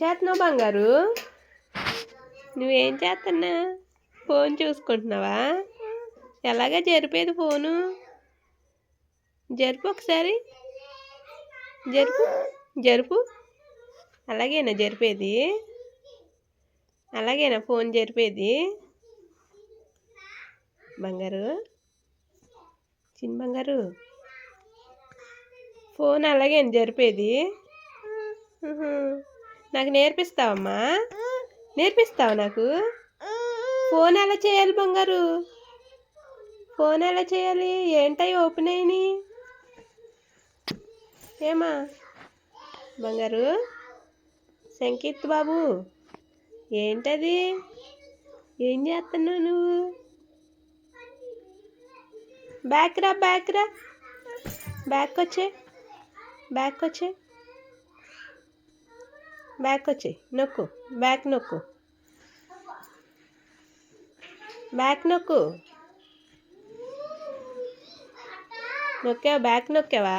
చేస్తున్నావు బంగారు? నువ్వేం చేస్తున్నా? ఫోన్ చూసుకుంటున్నావా? ఎలాగా జరిపేది ఫోను? జరుపు ఒకసారి. జరుపు జరుపు. అలాగేనా జరిపేది? అలాగేనా ఫోన్ జరిపేది? బంగారు, చిన్న బంగారు, ఫోన్ అలాగేనా జరిపేది? నాకు నేర్పిస్తావమ్మా? నేర్పిస్తావా నాకు? ఫోన్ ఎలా చేయాలి బంగారు? ఫోన్ ఎలా చేయాలి? ఏంటవి ఓపెన్ అయినాయి? ఏమా బంగారు? సంకేత్ బాబు, ఏంటది? ఏం చేస్తున్నావు నువ్వు? బ్యాక్ రా, బ్యాక్ రా, బ్యాక్ వచ్చే, బ్యాక్ వచ్చే, బ్యాక్ వచ్చే. నొక్కు, బ్యాక్ నొక్కు, బ్యాక్ నొక్కు. నొక్కావా? బ్యాక్ నొక్కావా?